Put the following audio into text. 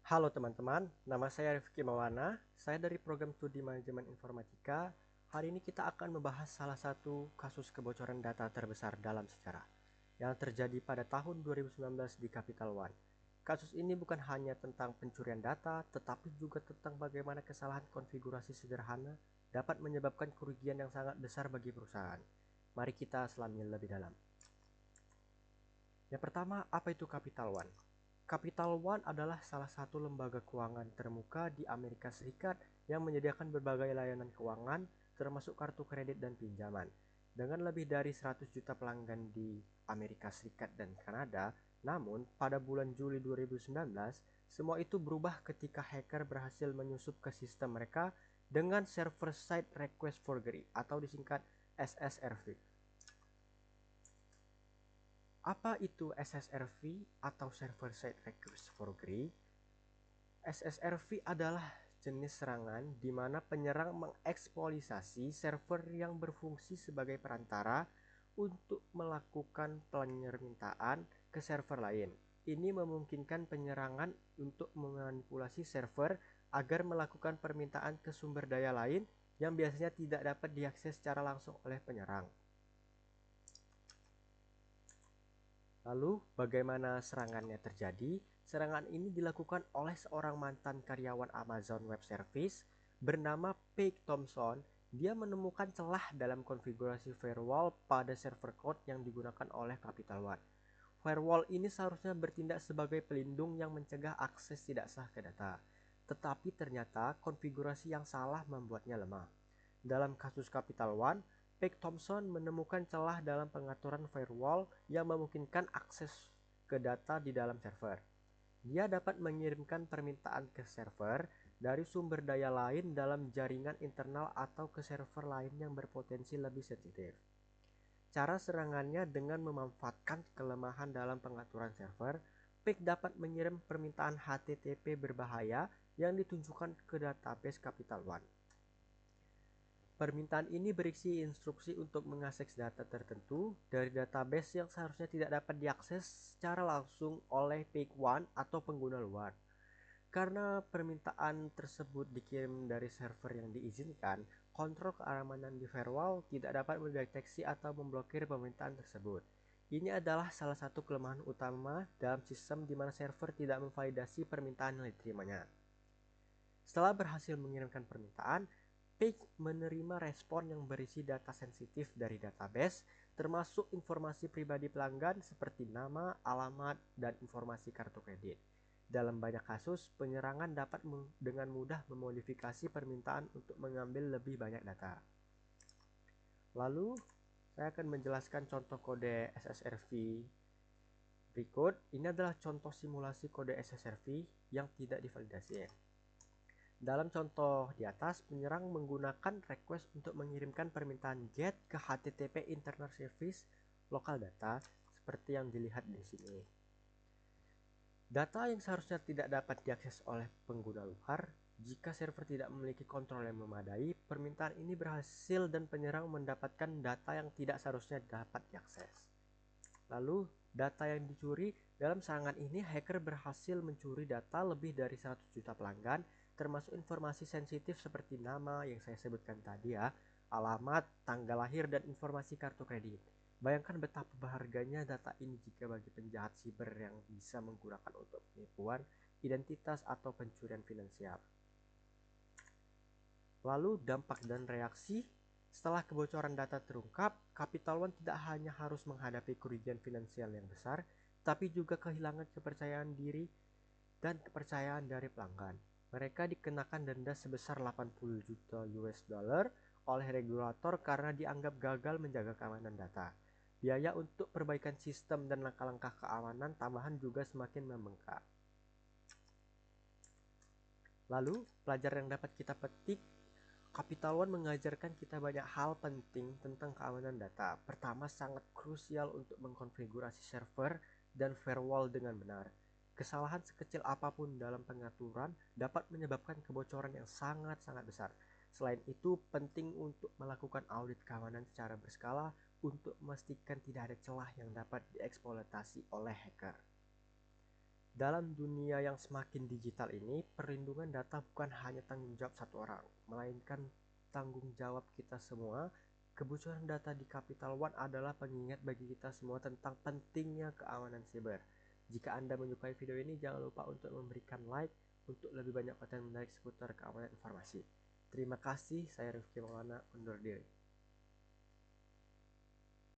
Halo teman-teman, nama saya Rifki Maulana. Saya dari program studi manajemen informatika. Hari ini kita akan membahas salah satu kasus kebocoran data terbesar dalam sejarah yang terjadi pada tahun 2019 di Capital One. Kasus ini bukan hanya tentang pencurian data, tetapi juga tentang bagaimana kesalahan konfigurasi sederhana dapat menyebabkan kerugian yang sangat besar bagi perusahaan. Mari kita selami lebih dalam. Yang pertama, apa itu Capital One? Capital One adalah salah satu lembaga keuangan terkemuka di Amerika Serikat yang menyediakan berbagai layanan keuangan, termasuk kartu kredit dan pinjaman. Dengan lebih dari 100 juta pelanggan di Amerika Serikat dan Kanada, namun pada bulan Juli 2019, semua itu berubah ketika hacker berhasil menyusup ke sistem mereka dengan Server Side Request Forgery atau disingkat SSRV. Apa itu SSRV atau Server Side Request Forgery? SSRV adalah jenis serangan di mana penyerang mengeksploitasi server yang berfungsi sebagai perantara untuk melakukan permintaan ke server lain. Ini memungkinkan penyerangan untuk memanipulasi server agar melakukan permintaan ke sumber daya lain yang biasanya tidak dapat diakses secara langsung oleh penyerang. Lalu, bagaimana serangannya terjadi? Serangan ini dilakukan oleh seorang mantan karyawan Amazon Web Service bernama Peg Thompson. Dia menemukan celah dalam konfigurasi firewall pada server code yang digunakan oleh Capital One. Firewall ini seharusnya bertindak sebagai pelindung yang mencegah akses tidak sah ke data. Tetapi ternyata konfigurasi yang salah membuatnya lemah. Dalam kasus Capital One, Peg Thompson menemukan celah dalam pengaturan firewall yang memungkinkan akses ke data di dalam server. Dia dapat mengirimkan permintaan ke server dari sumber daya lain dalam jaringan internal atau ke server lain yang berpotensi lebih sensitif. Cara serangannya dengan memanfaatkan kelemahan dalam pengaturan server, Peg dapat mengirim permintaan HTTP berbahaya yang ditunjukkan ke database Capital One. Permintaan ini berisi instruksi untuk mengakses data tertentu dari database yang seharusnya tidak dapat diakses secara langsung oleh Page One atau pengguna luar. Karena permintaan tersebut dikirim dari server yang diizinkan, kontrol keamanan di firewall tidak dapat mendeteksi atau memblokir permintaan tersebut. Ini adalah salah satu kelemahan utama dalam sistem di mana server tidak memvalidasi permintaan yang diterimanya. Setelah berhasil mengirimkan permintaan, Page menerima respon yang berisi data sensitif dari database, termasuk informasi pribadi pelanggan seperti nama, alamat, dan informasi kartu kredit. Dalam banyak kasus, penyerangan dapat dengan mudah memodifikasi permintaan untuk mengambil lebih banyak data. Lalu, saya akan menjelaskan contoh kode SSRV berikut. Ini adalah contoh simulasi kode SSRV yang tidak divalidasi. Dalam contoh di atas, penyerang menggunakan request untuk mengirimkan permintaan GET ke HTTP Internet Service Local Data seperti yang dilihat di sini. Data yang seharusnya tidak dapat diakses oleh pengguna luar. Jika server tidak memiliki kontrol yang memadai, permintaan ini berhasil dan penyerang mendapatkan data yang tidak seharusnya dapat diakses. Lalu, data yang dicuri dalam serangan ini, hacker berhasil mencuri data lebih dari 100 juta pelanggan, termasuk informasi sensitif seperti nama yang saya sebutkan tadi ya, alamat, tanggal lahir, dan informasi kartu kredit. Bayangkan betapa berharganya data ini jika bagi penjahat siber yang bisa menggunakan untuk penipuan, identitas, atau pencurian finansial. Lalu dampak dan reaksi. Setelah kebocoran data terungkap, Capital One tidak hanya harus menghadapi kerugian finansial yang besar, tapi juga kehilangan kepercayaan diri dan kepercayaan dari pelanggan. Mereka dikenakan denda sebesar 80 juta US dollar oleh regulator karena dianggap gagal menjaga keamanan data. Biaya untuk perbaikan sistem dan langkah-langkah keamanan tambahan juga semakin membengkak. Lalu, pelajaran yang dapat kita petik, Capital One mengajarkan kita banyak hal penting tentang keamanan data. Pertama, sangat krusial untuk mengkonfigurasi server dan firewall dengan benar. Kesalahan sekecil apapun dalam pengaturan dapat menyebabkan kebocoran yang sangat-sangat besar. Selain itu, penting untuk melakukan audit keamanan secara berskala untuk memastikan tidak ada celah yang dapat dieksploitasi oleh hacker. Dalam dunia yang semakin digital ini, perlindungan data bukan hanya tanggung jawab satu orang, melainkan tanggung jawab kita semua. Kebocoran data di Capital One adalah pengingat bagi kita semua tentang pentingnya keamanan siber. Jika Anda menyukai video ini, jangan lupa untuk memberikan like untuk lebih banyak konten menarik seputar keamanan informasi. Terima kasih, saya Rifki Maulana, undur diri.